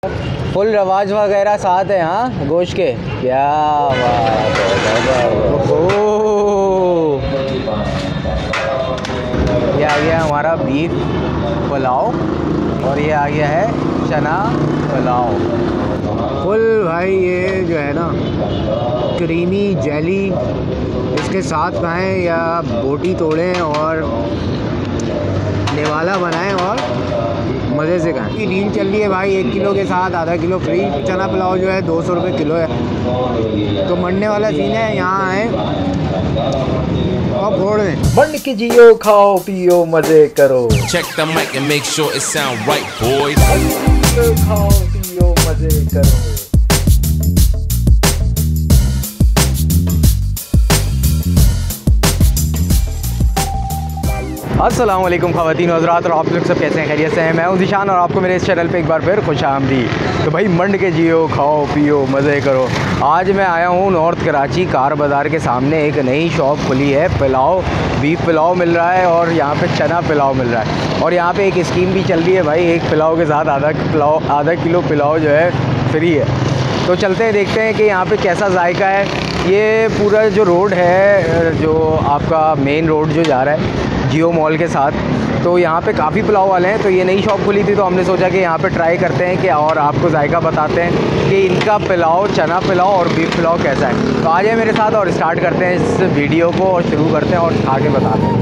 Full रवाज वगैरह साथ है। हाँ गोश्त के क्या बात है। ये आ गया हमारा बीफ पुलाव और ये आ गया है चना पुलाव फुल। भाई ये जो है ना क्रीमी जेली इसके साथ खाएं या बोटी तोड़ें और नेवाला बनाएं और मज़े से खाएं। डील चल रही है भाई, 1 किलो के साथ आधा किलो फ्री। चना पुलाव जो है 200 रुपये किलो है, तो मरने वाला सीन है। यहाँ आए और फोड़ दें। बन के जियो, खाओ पियो मज़े करो। Check the mic and make sure it sound right, boys. खाओ पियो मज़े करो। अस्सलाम वालेकुम ख़वातीन हज़रात, और आप लोग सब कैसे हैं? खैरियत से हैं? मैं हूं ज़ीशान और आपको मेरे इस चैनल पे एक बार फिर खुशामदीद। तो भाई मंड के जियो, खाओ पियो मज़े करो। आज मैं आया हूं नॉर्थ कराची कार बाज़ार के सामने। एक नई शॉप खुली है, पुलाव बीफ पुलाव मिल रहा है और यहाँ पे चना पुलाव मिल रहा है। और यहाँ पे एक स्कीम भी चल रही है भाई, एक पुलाव के साथ आधा किलो पुलाव जो है फ्री है। तो चलते हैं, देखते हैं कि यहाँ पे कैसा जायका है। ये पूरा जो रोड है, जो आपका मेन रोड जो जा रहा है जियो मॉल के साथ, तो यहाँ पे काफ़ी पुलाव वाले हैं। तो ये नई शॉप खुली थी तो हमने सोचा कि यहाँ पे ट्राई करते हैं कि और आपको जायका बताते हैं कि इनका पुलाव, चना पुलाव और बीफ पुलाव कैसा है। तो आ जाए मेरे साथ और स्टार्ट करते हैं इस वीडियो को और शुरू करते हैं और आगे बताते हैं।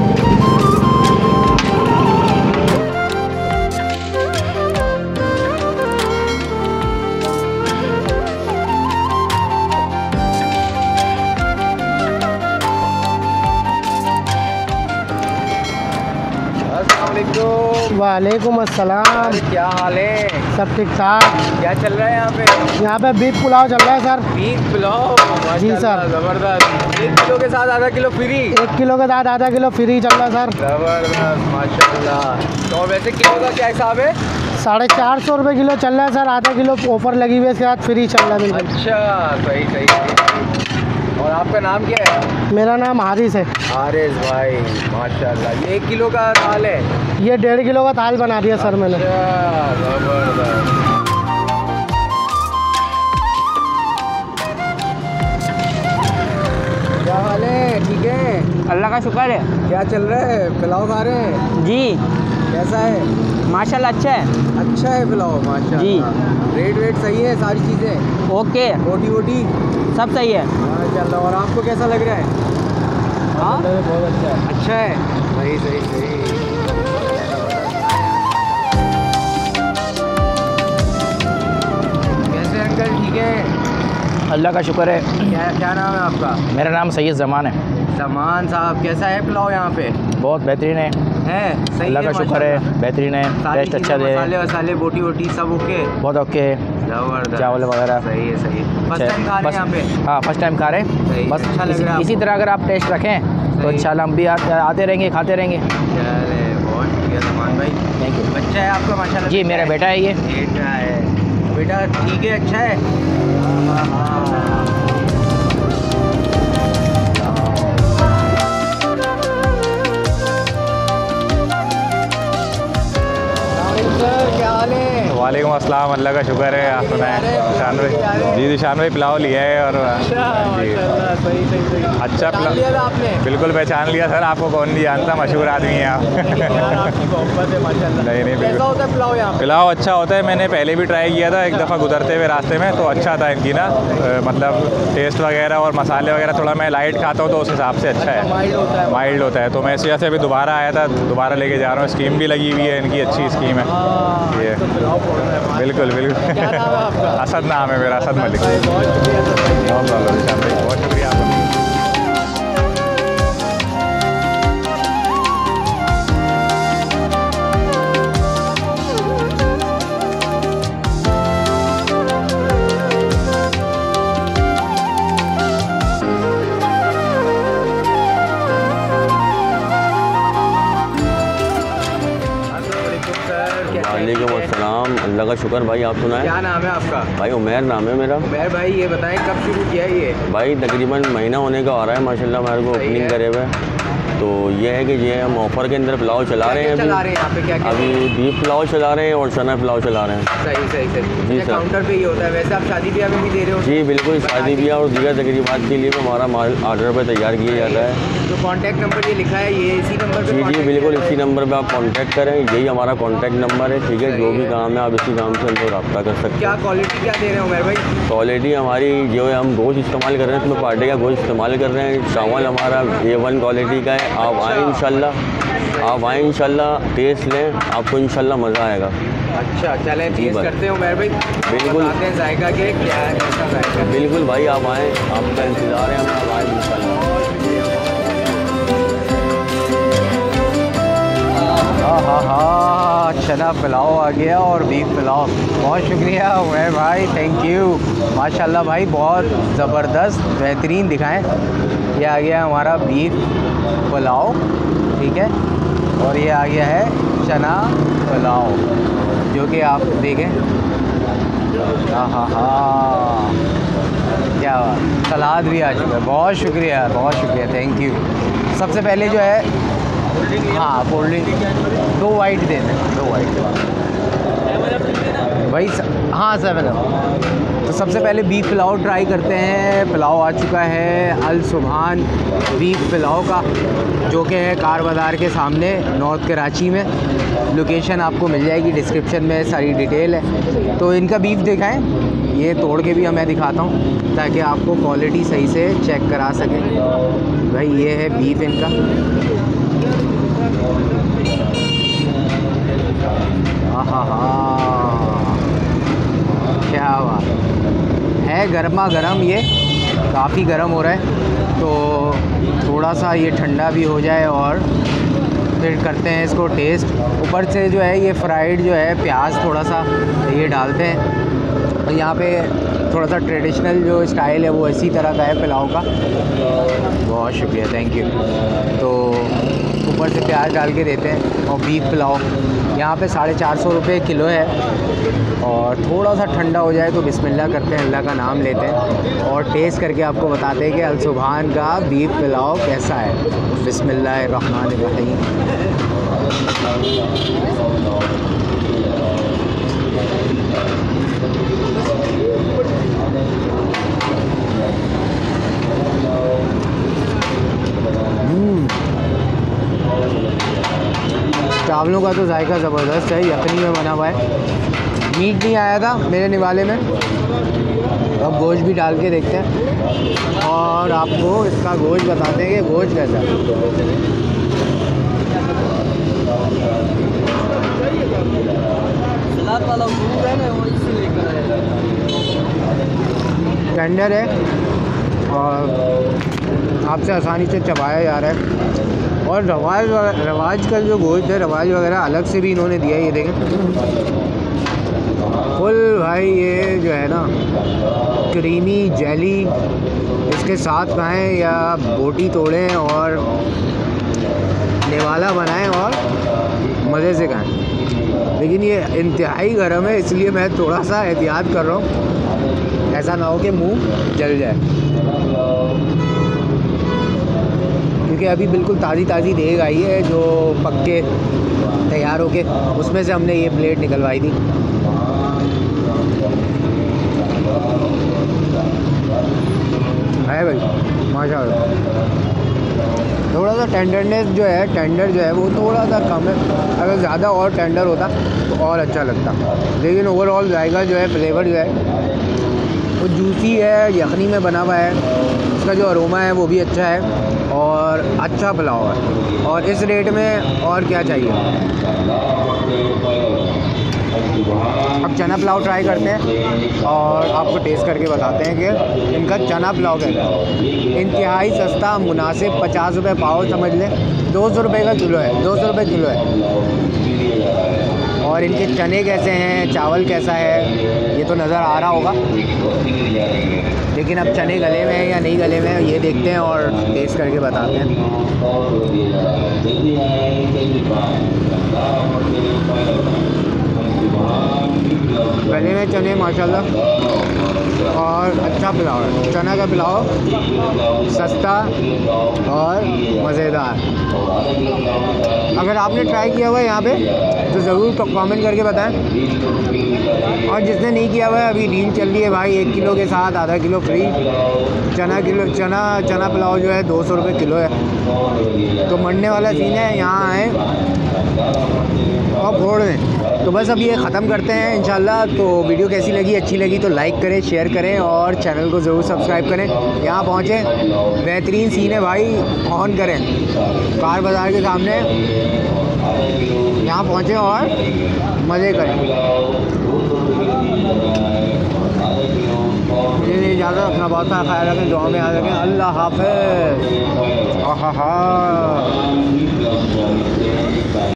वालेकुम अस्सलाम। क्या हाल है? सब ठीक ठाक। क्या चल रहा है यहाँ पे? यहाँ पे बीफ पुलाव चल रहा है सर। बीफ पुलाव जी सर, ज़बरदस्त। 1 किलो के साथ आधा किलो फ्री। 1 किलो के साथ आधा किलो फ्री चल रहा है सर। ज़बरदस्त माशाल्लाह। तो वैसे किलो का क्या हिसाब है? 450 रुपये किलो चल रहा है सर। आधा किलो ऑफर लगी हुई है, इसके साथ फ्री चल रहा है बिल्कुल। अच्छा सही सही। और आपका नाम क्या है? मेरा नाम हारिस है। हारिस भाई माशाल्लाह। ये 1 किलो का थाल है? ये 1.5 किलो का थाल बना दिया सर मैंने। अच्छा ज़बरदस्त। क्या हाल है? ठीक है, अल्लाह का शुक्र है। क्या चल रहा है? पुलाव खा रहे हैं? जी कैसा है? माशाल्लाह अच्छा है। अच्छा है पुलाव माशाल्लाह। जी। रेट वेट सही है, सारी चीज़ें ओके, रोटी वोटी सब सही है। माशाल्लाह। और आपको कैसा लग रहा है? हाँ बहुत अच्छा है। अच्छा है, सही सही सही। कैसे अंकल? ठीक है, अल्लाह का शुक्र है। क्या नाम है आपका? मेरा नाम सैयद ज़मान है। सामान साहब, कैसा है पुलाव यहाँ पे? बहुत बेहतरीन है, सही अल्लाह का शुक्र है, बेहतरीन है, टेस्ट अच्छा दे। मसाले वसाले बोटी वोटी सब ओके? बहुत ओके है, जबरदस्त। चावल वगैरह सही है सही है। फर्स्ट टाइम खा रहे हैं यहाँ पे? हाँ फर्स्ट टाइम खा रहे हैं। बस अच्छा लग रहा है इसी तरह अगर आप टेस्ट रखें तो इंशाल्लाह हम भी आते रहेंगे, खाते रहेंगे। चले बहुत शुक्रिया सलमान भाई, थैंक यू। बच्चा है आपका माशाल्लाह? जी मेरा बेटा है ये। बेटा है, बेटा ठीक है, अच्छा है। हाँ क्या हाल है? वालेकुम अस्सलाम, अल्लाह का शुक्र है। आप सुनाएं? शान भाई जी, शान भाई पुलाव लिया है और जी अच्छा पुलाव लिया था आपने? बिल्कुल पहचान लिया सर, आपको कौन नहीं जानता, मशहूर आदमी हैं आप। आपकी मोहब्बत है माशाल्लाह। नहीं कैसा होता है पुलाव यहाँ पे? पुलाव अच्छा होता है, मैंने पहले भी ट्राई किया था एक दफ़ा गुजरते हुए रास्ते में, तो अच्छा था इनकी ना मतलब टेस्ट वगैरह और मसाले वगैरह थोड़ा मैं लाइट खाता हूँ तो उस हिसाब से अच्छा है, माइल्ड होता है। तो मैं इसी वजह से अभी दोबारा आया था, दोबारा लेके जा रहा हूँ। स्कीम भी लगी हुई है इनकी, अच्छी स्कीम है ये। बिल्कुल बिल्कुल। क्या नाम है आपका? असद नाम है मेरा, असद मलिक। बहुत शुक्रिया सर भाई। बहुत शुक्रिया आपका। वालेकुम अस्सलाम, अल्लाह का शुक्र। भाई आप सुनाएं? क्या नाम है आपका? भाई उमैर नाम है मेरा। उमैर भाई ये बताएं कब शुरू किया है ये? भाई तकरीबन महीना होने का आ रहा है माशाल्लाह, मेरे को ओपनिंग करे हुए। तो ये है कि ये हम ऑफ़र के अंदर पुलाव चला रहे हैं चला रहे हैं यहाँ पे क्या अभी बीफ पुलाव चला रहे हैं और चना पुलाव चला रहे हैं। सही जी सर। काउंटर पे ही होता है। वैसे आप शादी ब्याह में भी दे रहे हो? जी बिल्कुल, शादी ब्याह और दीगर तकरीबात के लिए भी हमारा माल ऑर्डर पर तैयार किया जाता है। तो कॉन्टैक्ट नंबर ये लिखा है, ये इसी नंबर पे? जी बिल्कुल, इसी नंबर पे आप कांटेक्ट करें, यही हमारा कांटेक्ट नंबर है। ठीक है, जो भी काम है आप इसी काम से हमको रब्ता कर सकते हैं। क्या क्वालिटी क्या दे रहे हो मेरे भाई? क्वालिटी हमारी जो है, हम गोश्त इस्तेमाल कर रहे हैं, इसमें पार्टी का गोश्त इस्तेमाल कर रहे हैं। चावल हमारा A1 क्वालिटी का है। आप आएँ इंशाल्लाह, टेस्ट लें, आपको इंशाल्लाह मज़ा आएगा। अच्छा चलें, टेस्ट करते हो मेरे भाई। बिल्कुल। बताते हैं जायका के क्या है, कैसा जायका है। बिल्कुल भाई, आप आएँ, आपका इंतज़ार है, हम आप आएँ इंशाल्लाह। हाँ, चना पुलाव आ गया और बीफ पुलाव। बहुत शुक्रिया उमर भाई, थैंक यू। माशाल्लाह भाई, बहुत ज़बरदस्त बेहतरीन दिखाएं। ये आ गया हमारा बीफ पुलाव, ठीक है, और ये आ गया है चना पुलाव, जो कि आप देखें। हाँ, क्या बात। सलाद भी आ चुका है। बहुत शुक्रिया, थैंक यू। सबसे पहले जो है, हाँ कोल्ड ड्रिंक 2 वाइट दे दें, 2 वाइट भाई। हाँ 7 तो सबसे पहले बीफ पुलाव ट्राई करते हैं। पुलाव आ चुका है अल सुभान बीफ पुलाव का, जो कि है कार बाज़ार के सामने, नॉर्थ कराची में। लोकेशन आपको मिल जाएगी डिस्क्रिप्शन में, सारी डिटेल है। तो इनका बीफ दिखाएं, ये तोड़ के भी मैं दिखाता हूँ ताकि आपको क्वालिटी सही से चेक करा सकें। भाई ये है बीफ इनका। हाँ, क्या बात है। गर्मा गर्म, ये काफ़ी गर्म हो रहा है, तो थोड़ा सा ये ठंडा भी हो जाए और फिर करते हैं इसको टेस्ट। ऊपर से जो है ये फ्राइड जो है प्याज थोड़ा सा ये डालते हैं। यहाँ पे थोड़ा सा ट्रेडिशनल जो स्टाइल है वो इसी तरह का है पुलाव का। बहुत शुक्रिया, थैंक यू। तो ऊपर से प्याज डाल के देते हैं। और बीफ पुलाव यहाँ पे 450 रुपये किलो है, और थोड़ा सा ठंडा हो जाए तो बिस्मिल्लाह करते हैं, अल्लाह का नाम लेते हैं और टेस्ट करके आपको बताते हैं कि अल सुभान का बीफ पुलाव कैसा है। बिस्मिल्लाहिर्रहमानिर्रहीम। चावलों का तो जायका ज़बरदस्त है, यखनी में बना हुआ है। मीट नहीं आया था मेरे निवाले में, अब गोश्त भी डाल के देखते हैं और आपको इसका गोश्त बताते हैं कि गोश्त कैसा है। टेंडर है और आपसे आसानी से चबाया जा रहा है। और रवाज का जो गोश्त है, रवाज वगैरह अलग से भी इन्होंने दिया है। ये देखें फुल भाई, ये जो है ना क्रीमी जेली, इसके साथ खाएं या बोटी तोड़ें और नेवाला बनाएं और मज़े से खाएं। लेकिन ये इंतहाई गर्म है, इसलिए मैं थोड़ा सा एहतियात कर रहा हूँ, ऐसा ना हो कि मुंह जल जाए। क्योंकि अभी बिल्कुल ताज़ी देग आई है जो पक के तैयार होके, उसमें से हमने ये प्लेट निकलवाई थी। है भाई माशाल्लाह। थोड़ा सा टेंडरनेस जो है, टेंडर जो है वो थोड़ा सा कम है। अगर ज़्यादा और टेंडर होता तो और अच्छा लगता, लेकिन ओवरऑल जायका जो है, फ्लेवर जो है वो जूसी है, यखनी में बना हुआ है। इसका जो अरोमा है वो भी अच्छा है और अच्छा पुलाव है। और इस रेट में और क्या चाहिए। अब चना पुलाव ट्राई करते हैं और आपको टेस्ट करके बताते हैं कि इनका चना पुलाव कैसा है। इंतहाई सस्ता, मुनासिब, 50 रुपये पाव समझ लें, 200 रुपये का किलो है, 200 रुपये किलो है। और इनके चने कैसे हैं, चावल कैसा है, ये तो नज़र आ रहा होगा। लेकिन अब चने गले में हैं या नहीं गले में, ये देखते हैं और टेस्ट करके बताते हैं। गले में चने माशाल्लाह और अच्छा पुलाव है, चना का पुलाव, सस्ता और मज़ेदार। अगर आपने ट्राई किया हुआ है यहाँ पे तो ज़रूर तो कमेंट करके बताएं, और जिसने नहीं किया हुआ है अभी डील चल रही है भाई, 1 किलो के साथ आधा किलो फ्री। चना पुलाव जो है 200 रुपये किलो है। तो मरने वाला सीन है, यहाँ आए और फोड़ दें। तो बस अब ये ख़त्म करते हैं इंशाल्लाह। तो वीडियो कैसी लगी, अच्छी लगी तो लाइक करें, शेयर करें और चैनल को ज़रूर सब्सक्राइब करें। यहाँ पहुँचे, बेहतरीन सीन है भाई, ऑन करें कार बाज़ार के सामने, यहाँ पहुँचे और मज़े करें। मुझे इजाज़त, अपना बहुत सारा ख्याल रखें, दुआ में याद रखें। अल्लाह हाफ़िज़।